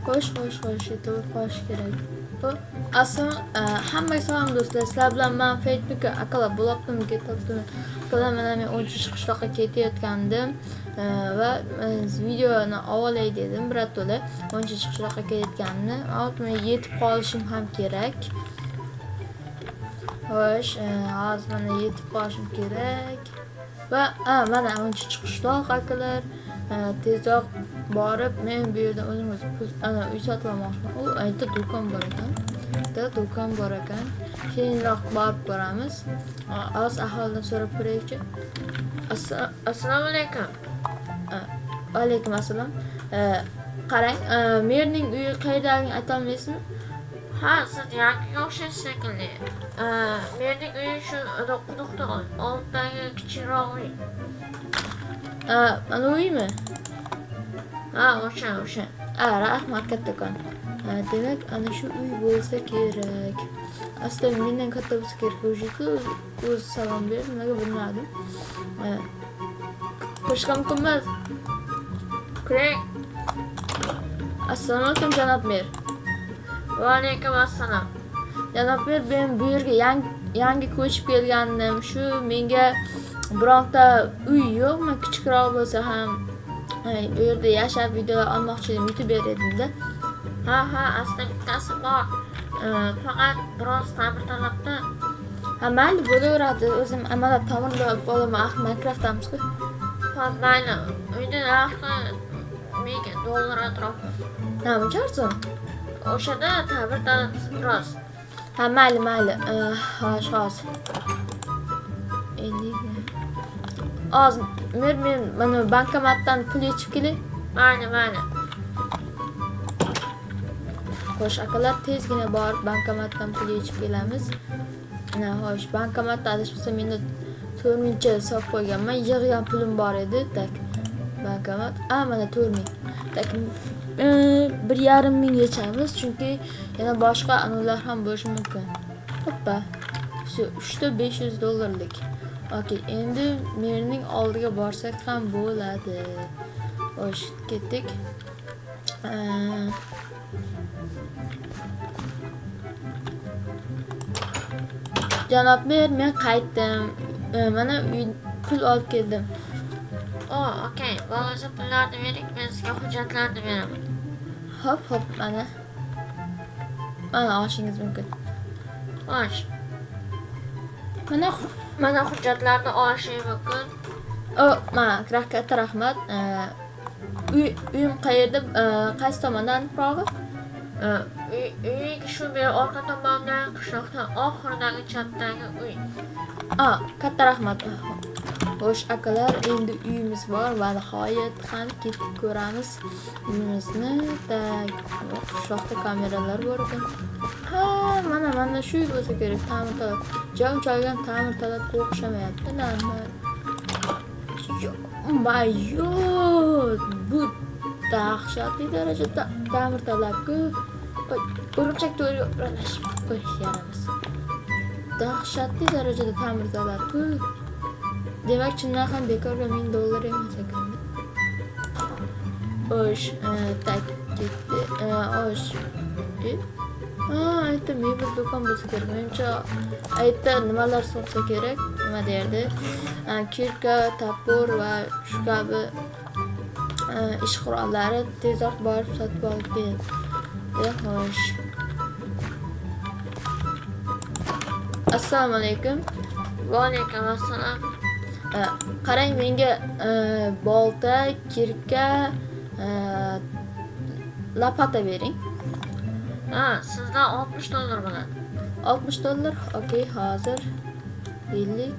Xo'sh, yetib qolish kerak. Hammaga salom do'stlar. Sizlar bilan men Facebookga akalar bo'libdimi, ketibdimi? Akalar mana men 13 qishloqqa ketayotgandim va videoni avvalay dedim, birato'la 13 qishloqqa ketayotganimni. Men yetib qolishim ham kerak. Xo'sh, hozir mana yetib qolishim kerak. Va mana 13 qishloq akalar. Tezroq borib men bu yerda o'zimiz uy sotib olmoqchiman. U aytdi do'kon bor ekan. Do'kon bor ekan. Keyinroq borib ko'ramiz. Hozir aholidan so'rab ko'raylik-chi. Assalomu alaykum. Alaykum assalom. Qarang, merning uyi qayerdaligini ayta olmaysizmi? Ha, siz yangiga o'xshaysiz shekilli. Merning uyi shu quduqda oldidagi kichikroq uy. Ana uymi? Ha, o'sha. Rahmat kattakon. Demak, ana shu uy bo'lsa kerak. Aslida mendan katta bo'lsa kerak. O'zi salom berdi, nimaga bilmadim. Kirishga mumkinmi? Kiring. Assalomu alaykum janob mer. Va alaykum assalom. Janob mer, men bu yerga yangi ko'chib kelgandim. Shu menga bironta uy yo'qmi? Kichikroq bo'lsa ham u yerda yashab video olmoqchi edim, yutib beredimda. Ha, aslida bittasi bor. Faqat biroz ta'mirtalabda. Mayli, bo'laveradi. O'zim amalab ta'mirlab olaman. Minecraft'damizku. Ha, mayli. Uyni narxi $1000 atrofida. Nima arzon? O'shada ta'mirtalabsiz biroz. Mayli. Hozir. 50 hozir men mana bankomatdan pul yechib kelay. Mayli. Xo'sh, akalar tezgina borib bankomatdan pul yechib kelamiz. Xo'sh, bankomatda adashmasa menda 4000 solib qo'yganman. Yig'gan pulim bor edi. Bankomat. Mana 4000. 1,5 ming yechamiz, chunki yana boshqa anavlar ham bo'lishi mumkin. Hoppa. Shu $500. Okey, endi merning oldiga borsak ham bo'ladi. Xo'sh, ketdik. Janob mer, men qaytdim. Mana pul olib keldim. Okey. Bo'lmasa pullarni bering, men sizga hujjatlarni beraman. Hop, mana olishingiz mumkin. Xo'sh. Mana hujjatlarni olishingiz mumkin. Mana katta rahmat. Uyim qayerda? Qaysi tomondan aniqrog'i? Uying shu ber orqa tomondan qishloqda oxiridagi chapdagi uy. Katta rahmat. Xo'sh, akalar, endi uyimiz bor va nihoyat ham ketib ko'ramiz uyimizni. Qishloqda kameralar bor ekan. Mana shu uy bo'lsa kerak. Ta'mirtalab. Joy-joydan ta'mirtalabga o'xshamayapti. Bu dahshatli darajada ta'mirtalabku. O'rimchak to'riga o'ralashib yaramiz. Dahshatli darajada ta'mirtalabku. Demak, chindan ham bekorga $1000 emas ekan. Xo'sh, ketdi. Xo'sh. Aytdi, mebel do'kon bo'lsa kerak. Menimcha aytdi nimalar sotsa kerak? Nima derdi? Kirka, topor va shu kabi ish qurollari tezroq borib sotib olib keldi. Xo'sh. Assalomu alaykum. Va alaykum assalom. Qarang, menga bolta, kirka, lapata bering. Sizdan $60 bo'ladi. $60. Okey, hozir 50,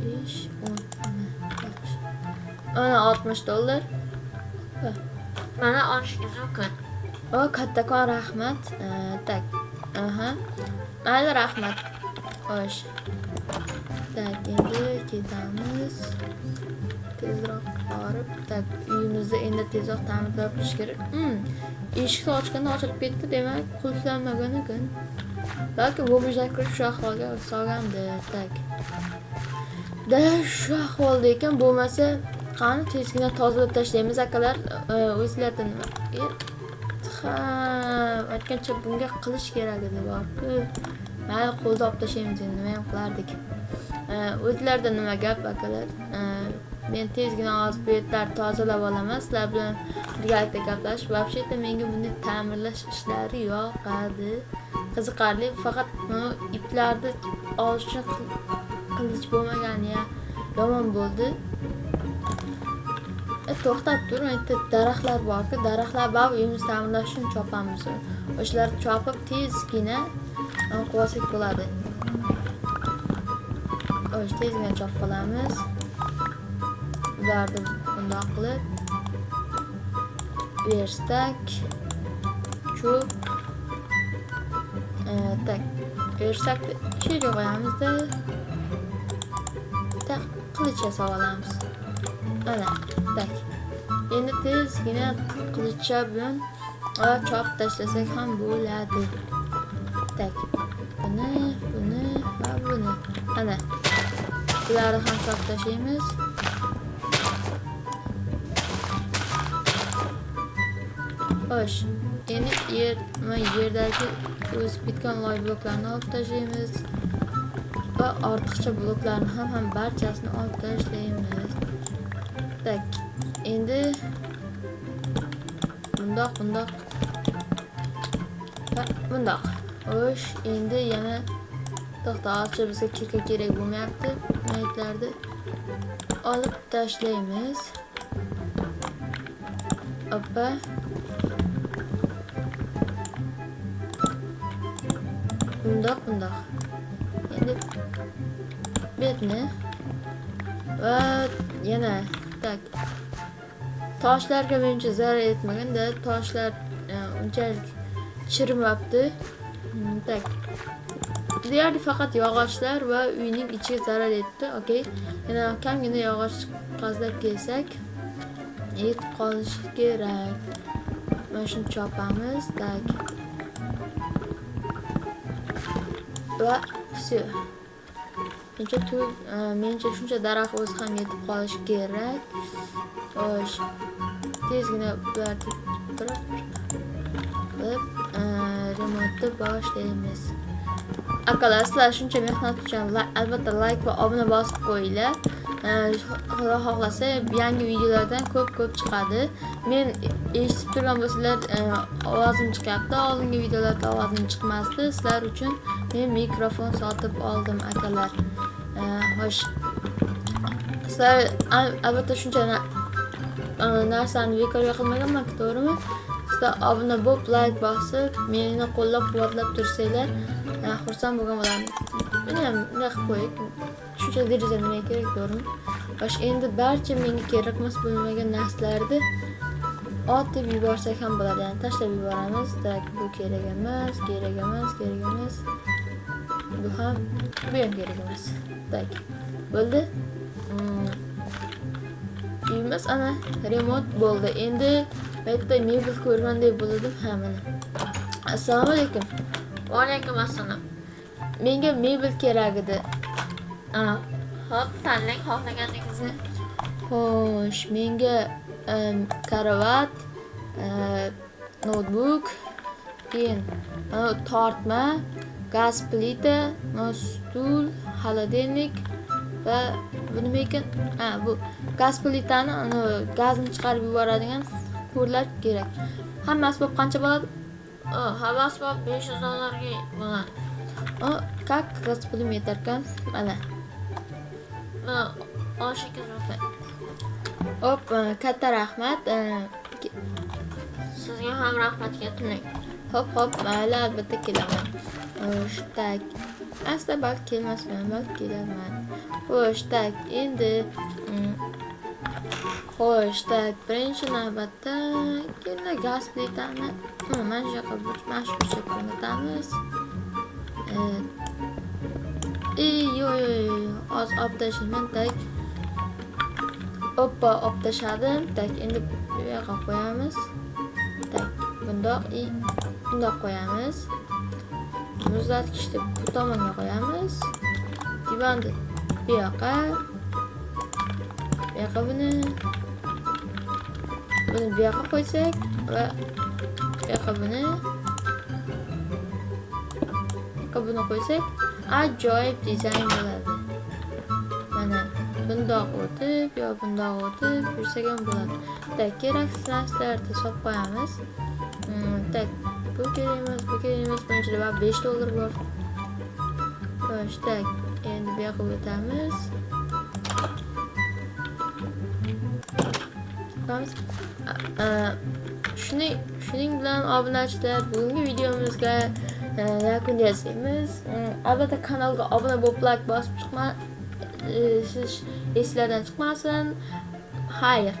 5, 10. Mana $60. Mana olishingiz mumkin. Kattakon rahmat. Mayli, rahmat. Xo'sh. Endi ketamiz. Tezroq borib, uyimizni endi tezroq ta'mirlab qilish kerak. Eshikni ochganda ochilib ketdi, demak, qulflanmagan ekan. Balki bu kirib shu ahvolga solgandir. Shu ahvolda ekan, bo'lmasa qani tezgina tozalab tashlaymiz akalar. O'zingizlardan ha aytgancha bunga qilish kerak edi borku. Mayli qo'lda olib tashlaymiz endi nima ham qilardik. O'zlarda nima gap akalar? Men tezgina hozir bu yerlarni tozalab olaman. Sizlar bilan birgalikda gaplashib, вообще-то menga bunday ta'mirlash ishlari yoqadi. Qiziqarli, faqat iplarni olish uchun qilich bo'lmagani ya yomon bo'ldi. To'xtab tur, endi daraxtlar borku, daraxtlar bor, uyimizni ta'mirlash uchun chopamiz. O'shalarni chopib tezgina qo'ysak bo'ladi. O'sha tezgina chopib qolamiz. Ularni bundoq qilib verstak cho'p tak versak yerga qo'yamizda tak qilich yasab olamiz. Mana tak. Endi tezgina qilichcha bilan chopib tashlasak ham bo'ladi. Tak. Buni va buni. Ana. Bularni ham chopib tashlaymiz. Xo'sh, endi yerdagi o'sib bitgan loy bloklarni olib tashlaymiz va ortiqcha bloklarni ham barchasini olib tashlaymiz. Tak, endi bundoq va bundoq. Xo'sh, endi yana to'xta'chi bizga kirka kerak bo'lmayapti. Maytlarni olib tashlaymiz. Oppa. Bundoq. Endi betni va yana tak. Toshlarga menimcha zarar etmaganda, toshlar unchalik chirmabdi. Tak. Deyarli faqat yog'ochlar va uyning ichiga zarar etdi. Okey. Yana kamgina yog'och qazlab kelsak, yetib qolishi kerak. Mana shuni chopamiz. Tak. Va все. Menimcha shuncha daraxt o'zi ham yetib qolishi kerak. Xo'sh. Tezgina ularni turib remontni boshlaymiz. Akalar, sizlar shuncha mehnat uchun albatta like va obuna bosib qo'yinglar. Xudo xohlasa yangi videolardan ko'p chiqadi. Men eshitib turgan bo'lsalar ovozim chiqyapti. Oldingi videolarda ovozim chiqmasdi. Sizlar uchun men mikrofon sotib oldim akalar. Xo'sh. Sizlar albatta shuncha narsani bekorga qilmaganman-ku, to'g'rimi? Sizlar obuna bo'lib, like bosib, meni qo'llab-quvvatlab tursanglar, xursand bo'lgan bo'laman. Meni ham nima qilib qo'ying. Shuncha deraza nima kerak, to'g'rimi? Xo'sh, endi barcha menga kerakmas bo'lmagan narsalarni otib yuborsak ham bo'ladi. Ya'ni tashlab yuboramiz. Tak, bu kerak emas. Bu ham kerak emas. Tak. Bo'ldi? Uyimiz ana remont bo'ldi. Endi aytda mebel ko'rgandek bo'ladim. Ha, mana. Assalomu alaykum. Va alaykum assalom. Menga mebel kerak edi. Hop, tanlang xohlaganingizni. Xo'sh, menga karavot, notebook, keyin tortma, gaz plita, stul, холодильник va bu nima ekan? Bu gaz plitani gazni chiqarib yuboradigan qo'llar kerak. Hammasi bo'lib qancha bo'ladi? Hammasi bo'lib $500 bo'ladi. Как распылим etarkan? Mana. $18. Hop, katta rahmat. Sizga ham rahmat keltiring. Hop, mayli, albatta kelaman. Xo'sh, tak. Asla balki kelmasman, balki kelaman. Xo'sh, tak. Endi xo'sh, tak. Birinchi navbatda keling gaz plitani mana shu yoqqa mashhurcha o'rnatamiz. Oz olib tashlayman, tak. Hoppa, olib tashladim. Tak, endi bu yoqqa qo'yamiz. Tak, bundoq qo'yamiz. Muzlatgichni bu tomonga qo'yamiz. Divonni bu yoqqa. Buni bu yoqqa qo'ysak va bu buni qo'ysak ajoyib dizayn bo'ladi. Mana bundoq o'tib, yo bundoq o'tib yursak ham bo'ladi. Tak, keraksiz narsalarni solib qo'yamiz. Tak, bu kerak emas. Bunun ichida $5 bor. Xo'sh, tak, endi bu yoqqa o'tamiz. Shuning bilan obunachilar, bugungi videomizga yakun yasaymiz. Albatta kanalga obuna bo'lib like bosib chiqma, siz eslardan chiqmasin. Xayr.